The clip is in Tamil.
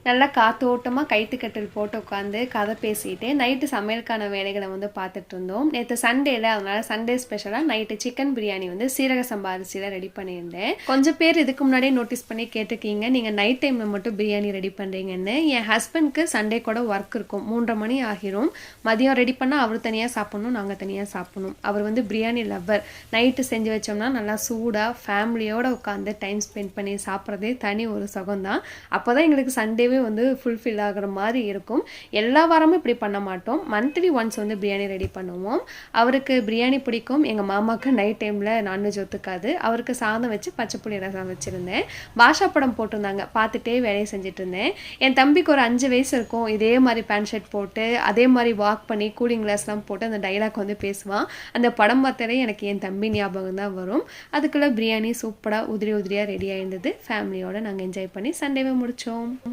நல்லா காத்தோட்டமாக கைத்து கட்டில் போட்டு உட்காந்து கதை பேசிட்டு நைட்டு சமையலுக்கான வேலைகளை வந்து பார்த்துட்டு இருந்தோம். நேற்று சண்டேல, அதனால சண்டே ஸ்பெஷலாக நைட்டு சிக்கன் பிரியாணி வந்து சீரக சம்பா அரிசியில் ரெடி பண்ணியிருந்தேன். கொஞ்சம் பேர் இதுக்கு முன்னாடியே நோட்டீஸ் பண்ணி கேட்டிருக்கீங்க, நீங்கள் நைட் டைமில் மட்டும் பிரியாணி ரெடி பண்ணுறீங்கன்னு. என் ஹஸ்பண்ட்க்கு சண்டே கூட ஒர்க் இருக்கும், 3:30 மணி ஆகிரும். மதியம் ரெடி பண்ணால் அவர் தனியாக சாப்பிட்ணும், நாங்கள் தனியாக சாப்பிட்ணும். அவர் வந்து பிரியாணி லவ்வர். நைட்டு செஞ்சு வச்சோம்னா நல்லா சூடாக ஃபேமிலியோடு உட்காந்து டைம் ஸ்பெண்ட் பண்ணி சாப்பிட்றதே தனி ஒரு சுகம்தான். அப்போ தான் எங்களுக்கு சண்டே வந்து ஃபுல்ஃபில் ஆகிற மாதிரி இருக்கும். எல்லா வாரமும் இப்படி பண்ண மாட்டோம், மந்த்லி ஒன்ஸ் வந்து பிரியாணி ரெடி பண்ணுவோம். அவருக்கு பிரியாணி பிடிக்கும், எங்கள் மாமாவுக்கு நைட் டைமில் நான்வெஜ் ஒத்துக்காது. அவருக்கு சாதம் வச்சு பச்சை புளி ரசம் வச்சுருந்தேன். பாஷா படம் போட்டிருந்தாங்க, பார்த்துட்டே வேலையை செஞ்சுட்டு இருந்தேன். என் தம்பிக்கு ஒரு 5 வயசு இருக்கும். இதே மாதிரி பேண்ட் ஷர்ட் போட்டு அதே மாதிரி வாக் பண்ணி கூலிங் கிளாஸ்லாம் போட்டு அந்த டைலாக் வந்து பேசுவான். அந்த படம் பார்த்தாலே எனக்கு என் தம்பி ஞாபகம் தான் வரும். அதுக்குள்ளே பிரியாணி சூப்பராக உதிரி உதிரியாக ரெடி ஆயிருந்தது. ஃபேமிலியோடு நாங்கள் என்ஜாய் பண்ணி சண்டேவை முடித்தோம்.